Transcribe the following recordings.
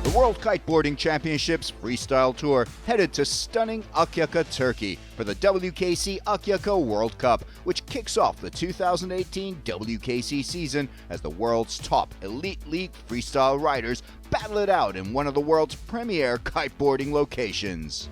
The World Kiteboarding Championships Freestyle Tour headed to stunning Akyaka, Turkey for the WKC Akyaka World Cup, which kicks off the 2018 WKC season as the world's top elite league freestyle riders battle it out in one of the world's premier kiteboarding locations.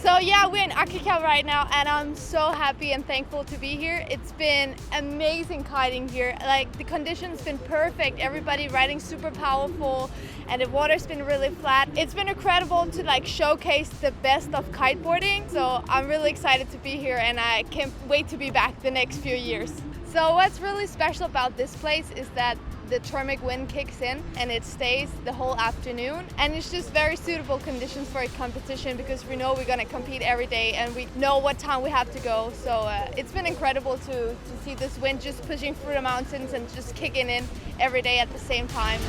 So yeah, we're in Akyaka right now and I'm so happy and thankful to be here. It's been amazing kiting here. Like, the conditions been perfect, everybody riding super powerful and the water's been really flat. It's been incredible to showcase the best of kiteboarding. So I'm really excited to be here and I can't wait to be back the next few years. So what's really special about this place is that the thermic wind kicks in and it stays the whole afternoon, and it's just very suitable conditions for a competition because we know we're going to compete every day and we know what time we have to go. So it's been incredible to see this wind just pushing through the mountains and just kicking in every day at the same time.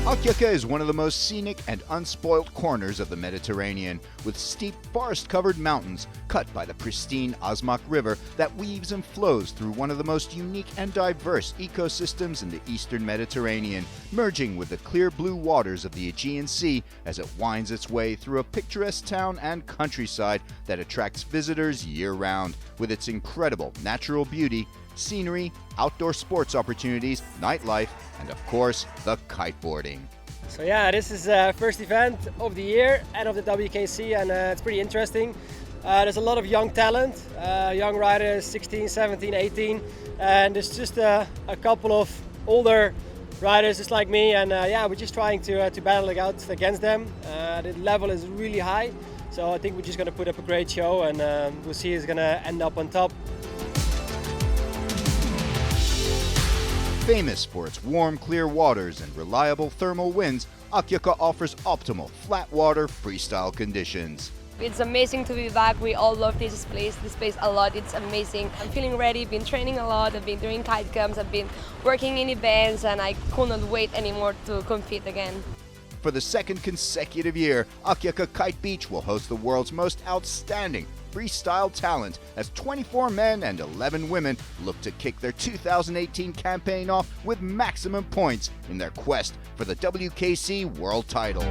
Akyaka is one of the most scenic and unspoilt corners of the Mediterranean, with steep forest-covered mountains cut by the pristine Azmak River that weaves and flows through one of the most unique and diverse ecosystems in the eastern Mediterranean, merging with the clear blue waters of the Aegean Sea as it winds its way through a picturesque town and countryside that attracts visitors year-round, with its incredible natural beauty, scenery, outdoor sports opportunities, nightlife, and of course, the kiteboarding. So yeah, this is the first event of the year and of the WKC, and it's pretty interesting. There's a lot of young talent, young riders, 16, 17, 18, and there's just a couple of older riders just like me, and yeah, we're just trying to battle it out against them. The level is really high, so I think we're just going to put up a great show, and we'll see who's going to end up on top. Famous for its warm, clear waters and reliable thermal winds, Akyaka offers optimal flat water freestyle conditions. It's amazing to be back. We all love this place a lot. It's amazing. I'm feeling ready, been training a lot, I've been doing kite camps, I've been working in events, and I couldn't wait anymore to compete again. For the second consecutive year, Akyaka Kite Beach will host the world's most outstanding freestyle talent as 24 men and 11 women look to kick their 2018 campaign off with maximum points in their quest for the WKC World title.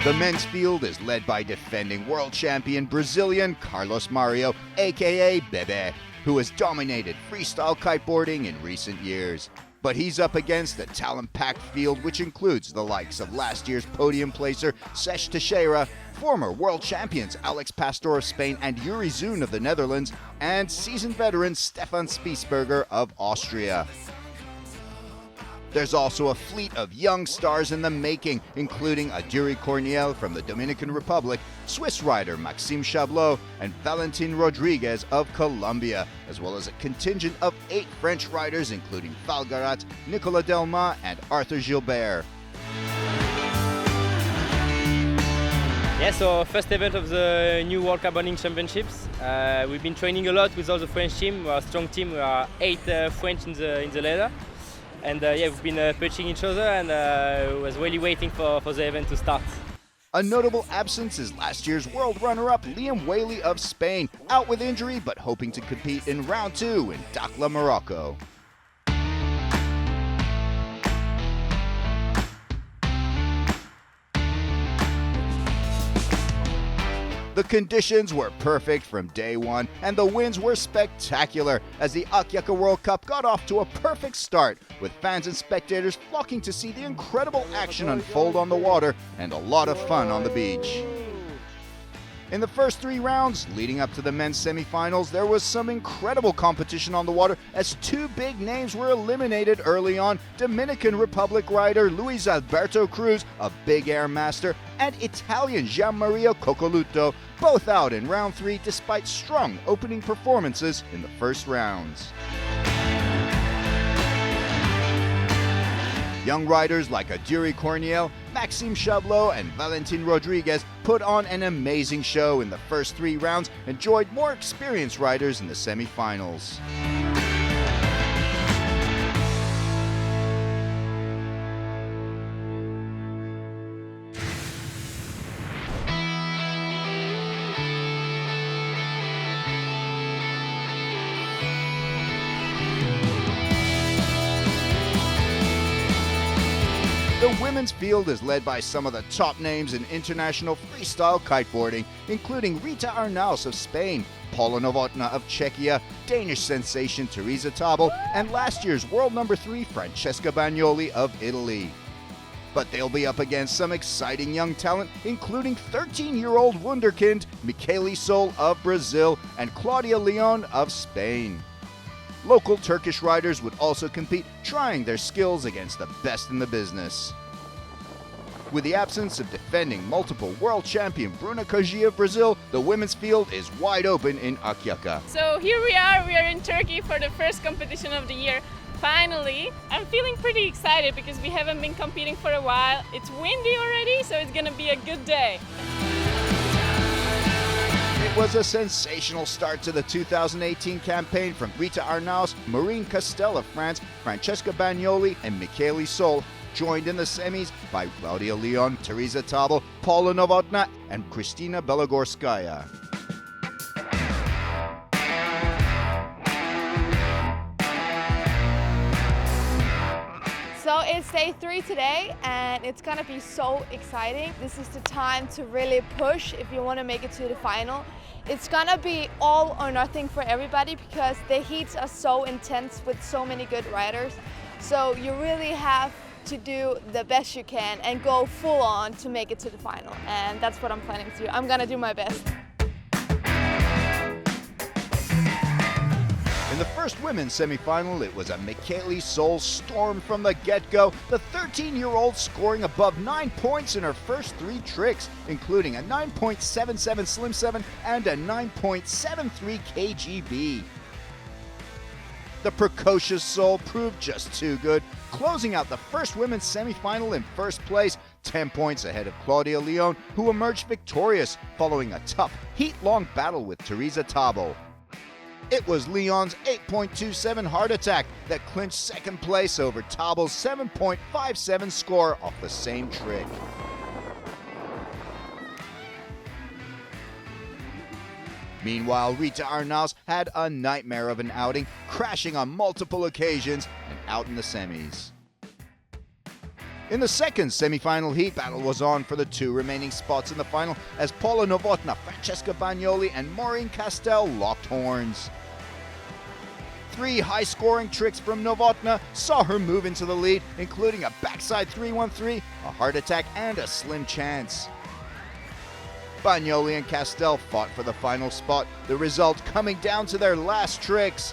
The men's field is led by defending world champion Brazilian Carlos Mario, aka Bebe, who has dominated freestyle kiteboarding in recent years. But he's up against a talent-packed field which includes the likes of last year's podium placer Sesh Teixeira, former world champions Alex Pastor of Spain and Yuri Zun of the Netherlands, and seasoned veteran Stefan Spiesberger of Austria. There's also a fleet of young stars in the making, including Adiri Corniel from the Dominican Republic, Swiss rider Maxime Chablot, and Valentin Rodriguez of Colombia, as well as a contingent of 8 French riders, including Valgarat, Nicolas Delmas, and Arthur Gilbert. Yeah, so first event of the new World Kiteboarding Championships. We've been training a lot with all the French team. We're a strong team. We are 8 French in the leader. And yeah, we've been pushing each other, and was really waiting for the event to start. A notable absence is last year's world runner-up Liam Whaley of Spain, out with injury but hoping to compete in round 2 in Dakhla, Morocco. The conditions were perfect from day one, and the wins were spectacular as the Akyaka World Cup got off to a perfect start, with fans and spectators flocking to see the incredible action unfold on the water and a lot of fun on the beach. In the first 3 rounds, leading up to the men's semifinals, there was some incredible competition on the water as 2 big names were eliminated early on: Dominican Republic rider Luis Alberto Cruz, a big air master, and Italian Gianmaria Coccoluto, both out in round 3 despite strong opening performances in the first rounds. Young riders like Adiri Corniel, Maxime Chablot, and Valentin Rodriguez put on an amazing show in the first 3 rounds and joined more experienced riders in the semifinals. The women's field is led by some of the top names in international freestyle kiteboarding, including Rita Arnaus of Spain, Paula Novotná of Czechia, Danish sensation Teresa Tabel, and last year's world number 3 Francesca Bagnoli of Italy. But they'll be up against some exciting young talent, including 13-year-old wunderkind Michele Sol of Brazil and Claudia Leon of Spain. Local Turkish riders would also compete, trying their skills against the best in the business. With the absence of defending multiple world champion Bruna Koji of Brazil, the women's field is wide open in Akyaka. So here we are in Turkey for the first competition of the year. Finally, I'm feeling pretty excited because we haven't been competing for a while. It's windy already, so it's gonna be a good day. It was a sensational start to the 2018 campaign from Rita Arnaus, Maureen Castel of France, Francesca Bagnoli, and Michele Sol, joined in the semis by Claudia Leon, Teresa Tabel, Paula Novotná, and Kristina Belogorskaya. So it's day 3 today and it's gonna be so exciting. This is the time to really push if you want to make it to the final. It's gonna be all or nothing for everybody because the heats are so intense with so many good riders. So you really have to do the best you can and go full on to make it to the final. And that's what I'm planning to do. I'm gonna do my best. In the first women's semifinal, it was a Michele Sol storm from the get-go, the 13-year-old scoring above 9 points in her first 3 tricks, including a 9.77 Slim 7 and a 9.73 KGB. The precocious Sol proved just too good, closing out the first women's semifinal in first place, 10 points ahead of Claudia Leon, who emerged victorious following a tough, heat-long battle with Teresa Tabel. It was Leon's 8.27 heart attack that clinched second place over Tabel's 7.57 score off the same trick. Meanwhile, Rita Arnaus had a nightmare of an outing, crashing on multiple occasions and out in the semis. In the second semifinal heat, battle was on for the 2 remaining spots in the final as Paula Novotná, Francesca Bagnoli, and Maureen Castel locked horns. 3 high-scoring tricks from Novotná saw her move into the lead, including a backside 313, a heart attack, and a slim chance. Bagnoli and Castel fought for the final spot, the result coming down to their last tricks.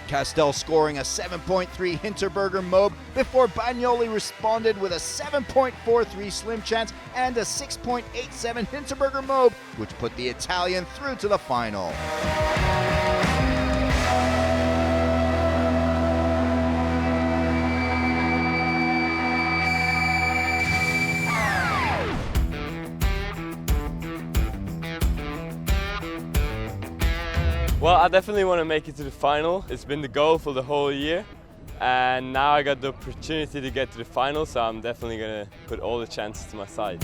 Castel scoring a 7.3 Hinterberger Mobe before Bagnoli responded with a 7.43 Slim Chance and a 6.87 Hinterberger Mobe, which put the Italian through to the final. Well, I definitely want to make it to the final. It's been the goal for the whole year, and now I got the opportunity to get to the final, so I'm definitely going to put all the chances to my side.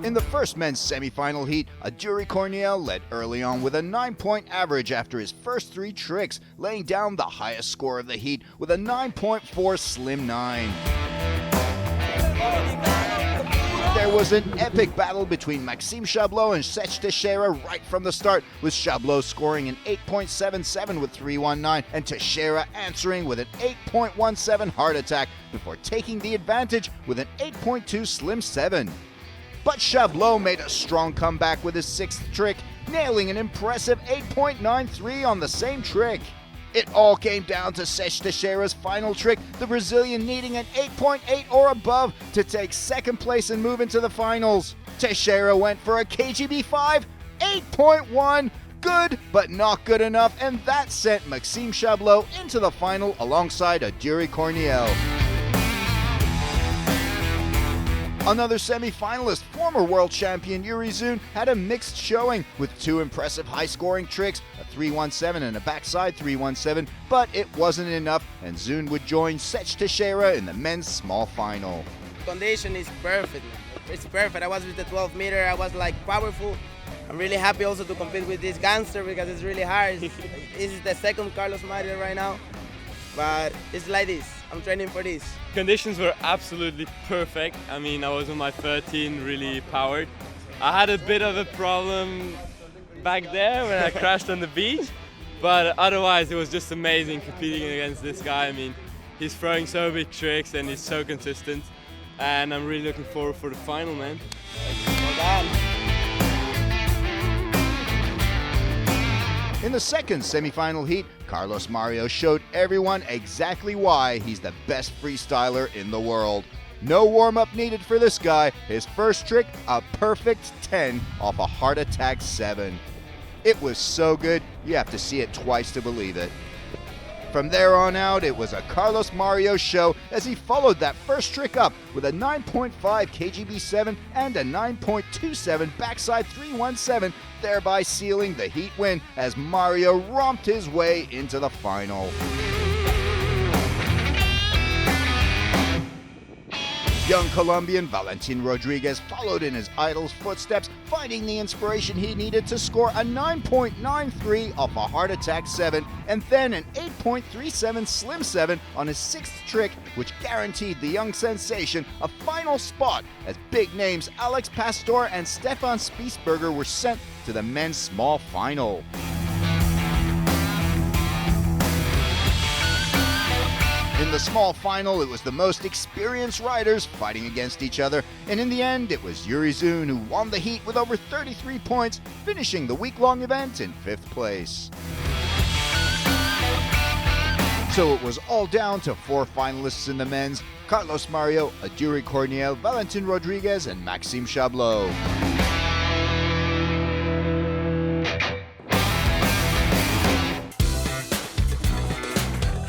In the first men's semi-final heat, Aduri Corniel led early on with a 9-point average after his first 3 tricks, laying down the highest score of the heat with a 9.4 Slim 9. There was an epic battle between Maxime Chablot and Sech Teixeira right from the start, with Chablot scoring an 8.77 with 319 and Teixeira answering with an 8.17 heart attack before taking the advantage with an 8.2 Slim 7. But Chablot made a strong comeback with his 6th trick, nailing an impressive 8.93 on the same trick. It all came down to Sech Teixeira's final trick, the Brazilian needing an 8.8 or above to take second place and move into the finals. Teixeira went for a KGB 5, 8.1, good but not good enough, and that sent Maxime Chablot into the final alongside Aduri Corniel. Another semi-finalist, former world champion Yuri Zun, had a mixed showing with 2 impressive high-scoring tricks, a 317 and a backside 317, but it wasn't enough, and Zun would join Sech Teixeira in the men's small final. Condition is perfect. It's perfect. I was with the 12 meter. I was like powerful. I'm really happy also to compete with this gangster because it's really hard. This is the second Carlos Mario right now, but it's like this. I'm training for this. Conditions were absolutely perfect. I mean, I was on my 13, really powered. I had a bit of a problem back there when I crashed on the beach, but otherwise it was just amazing competing against this guy. I mean, he's throwing so big tricks and he's so consistent, and I'm really looking forward for the final, man. Well done. In the second semifinal heat, Carlos Mario showed everyone exactly why he's the best freestyler in the world. No warm-up needed for this guy. His first trick, a perfect 10 off a heart attack 7. It was so good, you have to see it twice to believe it. From there on out, it was a Carlos Mario show as he followed that first trick up with a 9.5 KGB 7 and a 9.27 backside 317, thereby sealing the heat win as Mario romped his way into the final. Young Colombian Valentin Rodriguez followed in his idol's footsteps, finding the inspiration he needed to score a 9.93 off a heart attack 7 and then an 8.37 slim 7 on his 6th trick, which guaranteed the young sensation a final spot as big names Alex Pastor and Stefan Spiesberger were sent to the men's small final. In the small final, it was the most experienced riders fighting against each other, and in the end, it was Yuri Zun who won the heat with over 33 points, finishing the week-long event in 5th place. So it was all down to 4 finalists in the men's: Carlos Mario, Aduri Corniel, Valentin Rodriguez, and Maxime Chablot.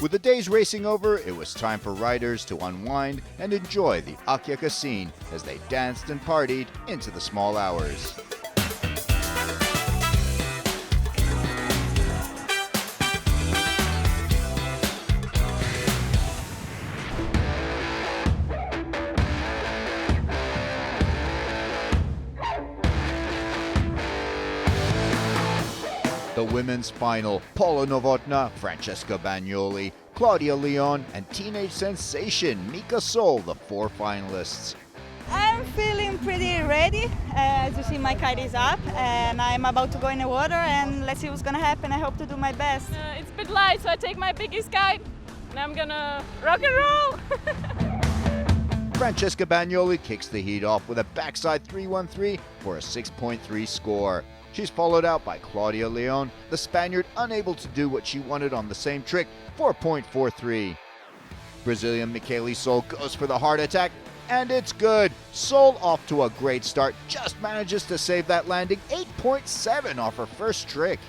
With the days racing over, it was time for riders to unwind and enjoy the Akyaka scene as they danced and partied into the small hours. The women's final: Paula Novotna, Francesca Bagnoli, Claudia Leon, and teenage sensation Mika Sol, the 4 finalists. I'm feeling pretty ready. As you see, my kite is up and I'm about to go in the water, and let's see what's gonna happen. I hope to do my best. It's a bit light, so I take my biggest kite and I'm gonna rock and roll. Francesca Bagnoli kicks the heat off with a backside 313 for a 6.3 score. She's followed out by Claudia Leon, the Spaniard unable to do what she wanted on the same trick, 4.43. Brazilian Michele Sol goes for the heart attack, and it's good. Sol, off to a great start, just manages to save that landing, 8.7 off her first trick.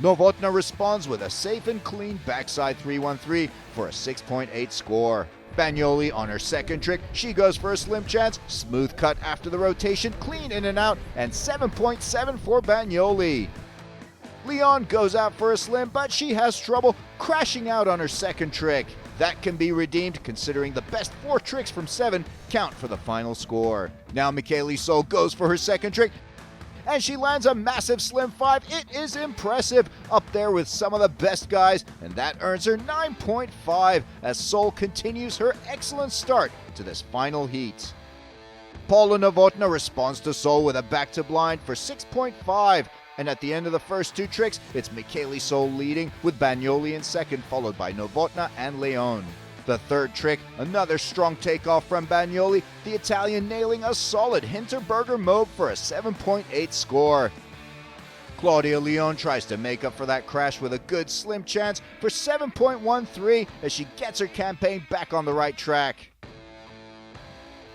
Novotna responds with a safe and clean backside 313 for a 6.8 score. Bagnoli on her second trick, she goes for a slim chance, smooth cut after the rotation, clean in and out, and 7.7 for Bagnoli. Leon goes out for a slim, but she has trouble crashing out on her second trick. That can be redeemed considering the best 4 tricks from 7 count for the final score. Now Michele Sol goes for her second trick, and she lands a massive slim 5. It is impressive, up there with some of the best guys, and that earns her 9.5 as Sol continues her excellent start to this final heat. Paula Novotna responds to Sol with a back to blind for 6.5, and at the end of the first 2 tricks, it's Michele Sol leading with Bagnoli in second, followed by Novotna and Leon. The third trick, another strong takeoff from Bagnoli, the Italian nailing a solid Hinterberger mobe for a 7.8 score. Claudia Leon tries to make up for that crash with a good slim chance for 7.13 as she gets her campaign back on the right track.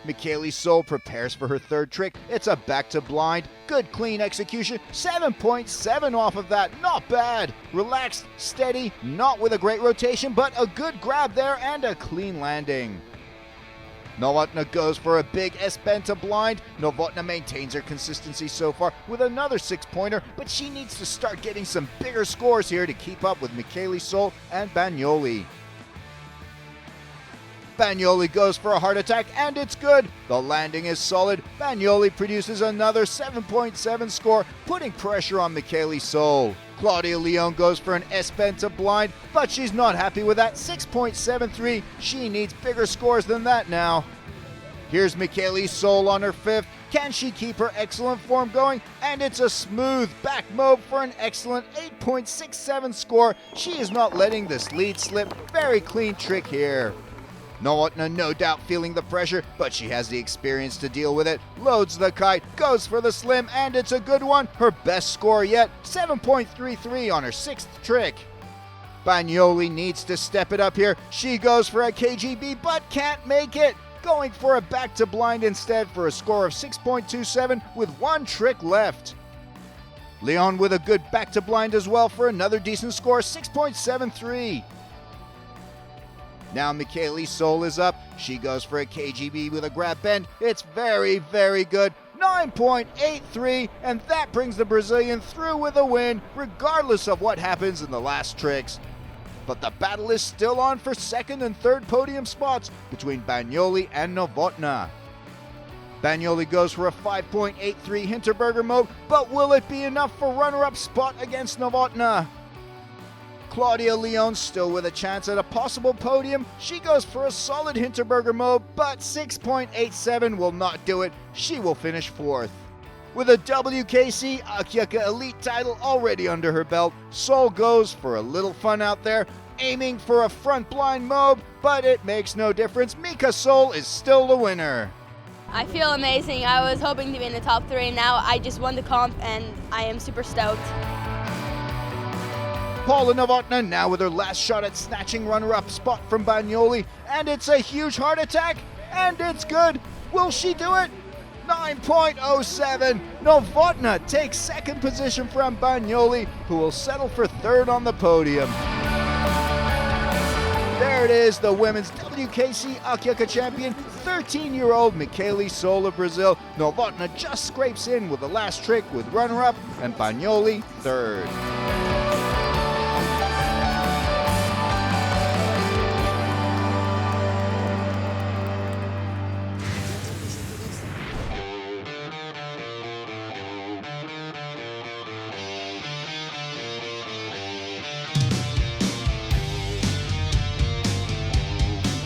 Michele Sol prepares for her third trick. It's a back to blind. Good clean execution. 7.7 off of that. Not bad. Relaxed, steady, not with a great rotation, but a good grab there and a clean landing. Novotna goes for a big S-bend to blind. Novotna maintains her consistency so far with another 6-pointer, but she needs to start getting some bigger scores here to keep up with Michele Sol and Bagnoli. Bagnoli goes for a heart attack, and it's good. The landing is solid. Bagnoli produces another 7.7 score, putting pressure on Michaeli Sol. Claudia Leon goes for an S-bend to blind, but she's not happy with that 6.73. She needs bigger scores than that now. Here's Michaeli Sol on her fifth. Can she keep her excellent form going? And it's a smooth back mob for an excellent 8.67 score. She is not letting this lead slip. Very clean trick here. Novotna no doubt feeling the pressure, but she has the experience to deal with it. Loads the kite, goes for the slim, and it's a good one. Her best score yet, 7.33 on her sixth trick. Bagnoli needs to step it up here. She goes for a KGB, but can't make it. Going for a back to blind instead for a score of 6.27 with one trick left. Leon with a good back to blind as well for another decent score, 6.73. Now Michaeli Sol is up. She goes for a KGB with a grab bend. It's very, very good. 9.83, and that brings the Brazilian through with a win, regardless of what happens in the last tricks. But the battle is still on for second and third podium spots between Bagnoli and Novotna. Bagnoli goes for a 5.83 Hinterberger mode, but will it be enough for runner-up spot against Novotna? Claudia Leon still with a chance at a possible podium. She goes for a solid Hinterberger mode, but 6.87 will not do it. She will finish fourth. With a WKC Akyaka Elite title already under her belt, Sol goes for a little fun out there, aiming for a front blind mob, but it makes no difference. Mika Sol is still the winner. I feel amazing. I was hoping to be in the top 3. Now I just won the comp and I am super stoked. Paula Novotna now with her last shot at snatching runner-up spot from Bagnoli, and it's a huge heart attack, and it's good. Will she do it? 9.07. Novotna takes second position from Bagnoli, who will settle for third on the podium. There it is, the women's WKC Akyaka champion, 13-year-old Michaeli Sol of Brazil. Novotna just scrapes in with the last trick with runner-up, and Bagnoli third.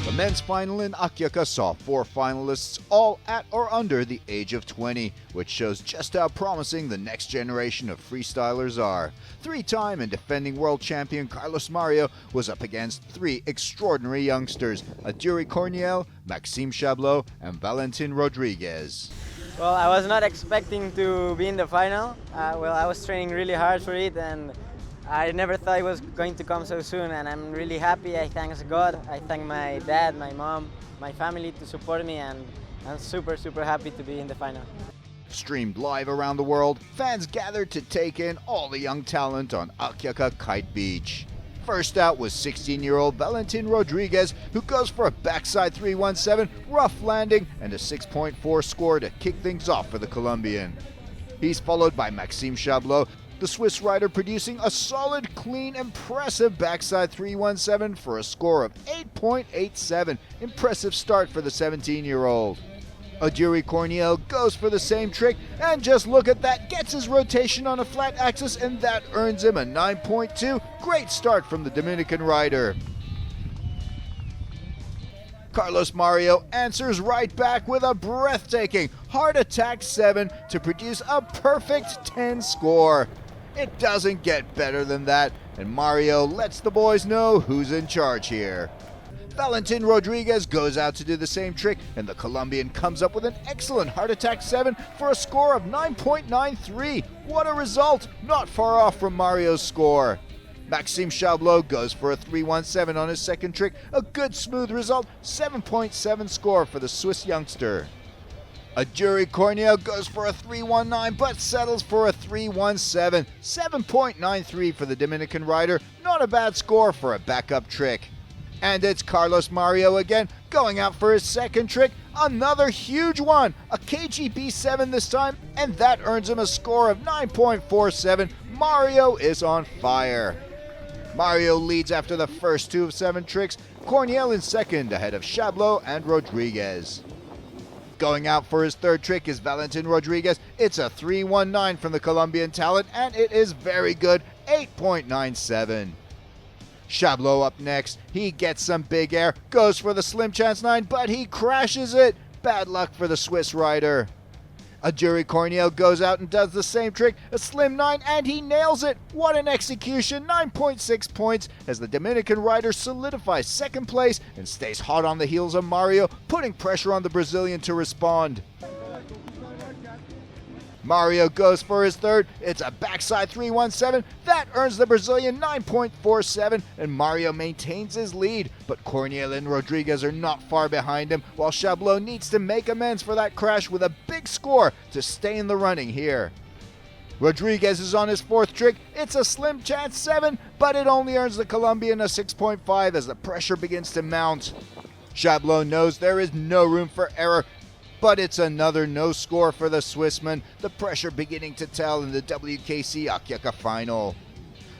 The men's final in Akyaka saw 4 finalists, all at or under the age of 20, which shows just how promising the next generation of freestylers are. 3-time and defending world champion Carlos Mario was up against 3 extraordinary youngsters, Aduri Corniel, Maxime Chablot, and Valentin Rodriguez. Well, I was not expecting to be in the final. I was training really hard for it, and I never thought it was going to come so soon, and I'm really happy. I thank God, I thank my dad, my mom, my family to support me, and I'm super, super happy to be in the final. Streamed live around the world, fans gathered to take in all the young talent on Akyaka Kite Beach. First out was 16-year-old Valentin Rodriguez, who goes for a backside 317, rough landing, and a 6.4 score to kick things off for the Colombian. He's followed by Maxime Chablot, the Swiss rider producing a solid, clean, impressive backside 317 for a score of 8.87. Impressive start for the 17-year-old. Aduri Corniel goes for the same trick, and just look at that, gets his rotation on a flat axis, and that earns him a 9.2. Great start from the Dominican rider. Carlos Mario answers right back with a breathtaking Heart Attack 7 to produce a perfect 10 score. It doesn't get better than that, and Mario lets the boys know who's in charge here. Valentin Rodriguez goes out to do the same trick, and the Colombian comes up with an excellent Heart Attack 7 for a score of 9.93. What a result! Not far off from Mario's score. Maxime Chablot goes for a 317 on his second trick, a good smooth result, 7.7 score for the Swiss youngster. Aduri Corniel goes for a 319 but settles for a 317, 7.93 for the Dominican rider, not a bad score for a backup trick. And it's Carlos Mario again, going out for his second trick, another huge one, a KGB 7 this time, and that earns him a score of 9.47. Mario is on fire. Mario leads after the first 2 of 7 tricks, Corniel in second ahead of Chablot and Rodriguez. Going out for his third trick is Valentin Rodriguez. It's a 3.19 from the Colombian talent, and it is very good, 8.97. Chablot up next. He gets some big air, goes for the slim chance 9, but he crashes it. Bad luck for the Swiss rider. Ajuri Corniel goes out and does the same trick, a slim 9, and he nails it. What an execution, 9.6 points as the Dominican rider solidifies second place and stays hot on the heels of Mario, putting pressure on the Brazilian to respond. Mario goes for his third. It's a backside 3.17. That earns the Brazilian 9.47, and Mario maintains his lead. But Corniel and Rodriguez are not far behind him, while Chablot needs to make amends for that crash with a big score to stay in the running here. Rodriguez is on his fourth trick. It's a slim chance 7, but it only earns the Colombian a 6.5 as the pressure begins to mount. Chablot knows there is no room for error, but it's another no score for the Swissman, the pressure beginning to tell in the WKC Akyaka final.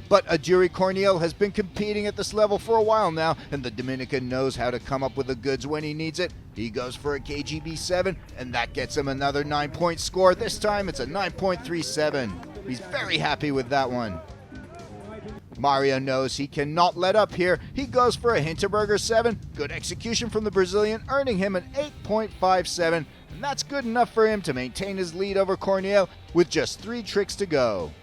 But Ajuri Corniel has been competing at this level for a while now, and the Dominican knows how to come up with the goods when he needs it. He goes for a KGB 7, and that gets him another 9-point score. This time it's a 9.37. He's very happy with that one. Mario knows he cannot let up here. He goes for a Hinterberger 7. Good execution from the Brazilian, earning him an 8.57, and that's good enough for him to maintain his lead over Corniel with just 3 tricks to go.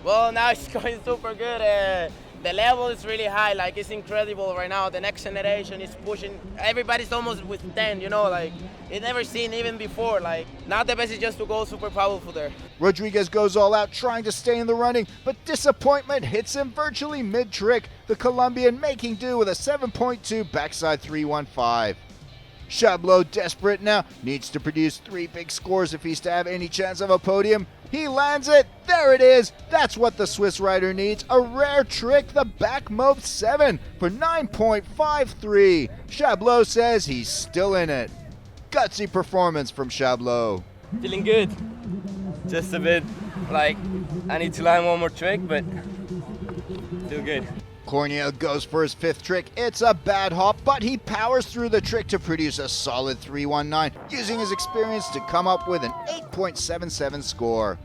Well, now it's going super good. The level is really high, like it's incredible right now. The next generation is pushing. Everybody's almost with 10, you know, like it's never seen even before. Like now the best is just to go super powerful there. Rodriguez goes all out trying to stay in the running, but disappointment hits him virtually mid-trick. The Colombian making do with a 7.2 backside 3.15. Chablot, desperate now, needs to produce 3 big scores if he's to have any chance of a podium. He lands it. There it is. That's what the Swiss rider needs. A rare trick, the back mope 7 for 9.53. Chablot says he's still in it. Gutsy performance from Chablot. Feeling good. Just a bit like I need to land one more trick, but feel good. Corniel goes for his 5th trick. It's a bad hop, but he powers through the trick to produce a solid 3.19, using his experience to come up with an 8.77 score.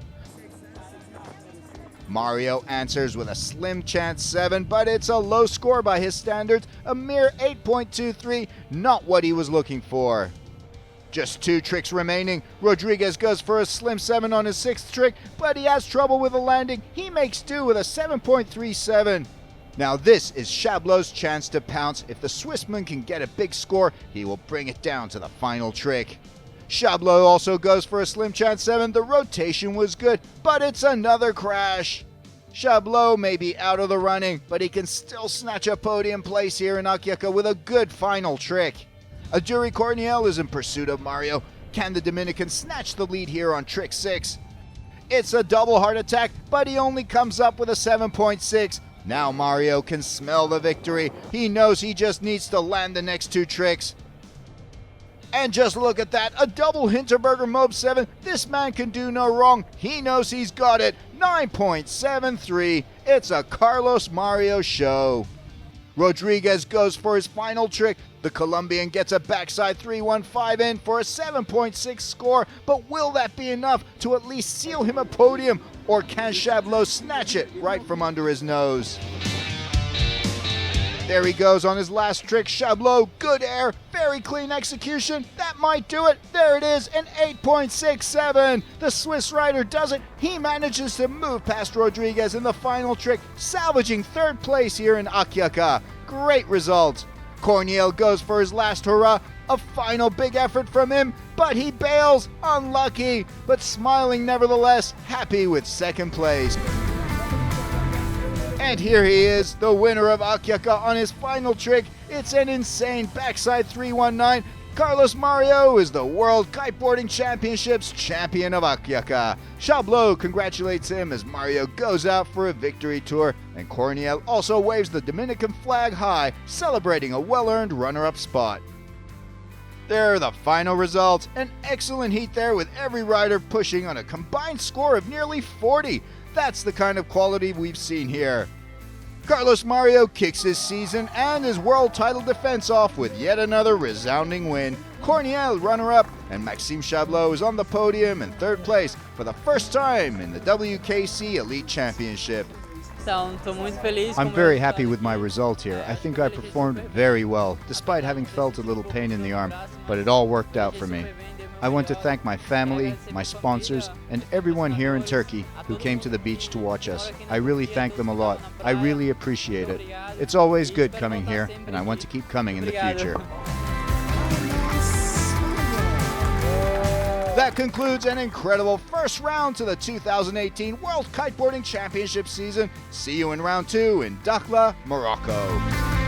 Mario answers with a slim chance 7, but it's a low score by his standards, a mere 8.23, not what he was looking for. Just 2 tricks remaining. Rodriguez goes for a slim 7 on his 6th trick, but he has trouble with the landing. He makes do with a 7.37. Now this is Chablot's chance to pounce. If the Swissman can get a big score, he will bring it down to the final trick. Chablot also goes for a slim chance 7. The rotation was good, but it's another crash. Chablot may be out of the running, but he can still snatch a podium place here in Akyaka with a good final trick. Ajuri Corniel is in pursuit of Mario. Can the Dominican snatch the lead here on trick 6? It's a double heart attack, but he only comes up with a 7.6. Now Mario can smell the victory. He knows he just needs to land the next 2 tricks. And just look at that, a double Hinterberger Mob 7. This man can do no wrong. He knows he's got it. 9.73. It's a Carlos Mario show. Rodriguez goes for his final trick. The Colombian gets a backside 3.15 in for a 7.6 score, but will that be enough to at least seal him a podium, or can Chablot snatch it right from under his nose? There he goes on his last trick. Chablot, good air, very clean execution. That might do it. There it is, an 8.67. The Swiss rider does it. He manages to move past Rodriguez in the final trick, salvaging 3rd place here in Akyaka. Great result. Corniel goes for his last hurrah. A final big effort from him, but he bails. Unlucky, but smiling nevertheless, happy with 2nd place. And here he is, the winner of Akyaka on his final trick. It's an insane backside 3.19. Carlos Mario is the World Kiteboarding Championships champion of Akyaka. Chablot congratulates him as Mario goes out for a victory tour, and Corniel also waves the Dominican flag high, celebrating a well-earned runner-up spot. There are the final results. An excellent heat there with every rider pushing on a combined score of nearly 40. That's the kind of quality we've seen here. Carlos Mario kicks his season and his world title defense off with yet another resounding win. Corniel runner-up, and Maxime Chablot is on the podium in third place for the first time in the WKC Elite Championship. I'm very happy with my result here. I think I performed very well, despite having felt a little pain in the arm, but it all worked out for me. I want to thank my family, my sponsors, and everyone here in Turkey who came to the beach to watch us. I really thank them a lot. I really appreciate it. It's always good coming here, and I want to keep coming in the future. That concludes an incredible first round to the 2018 World Kiteboarding Championship season. See you in round 2 in Dakhla, Morocco.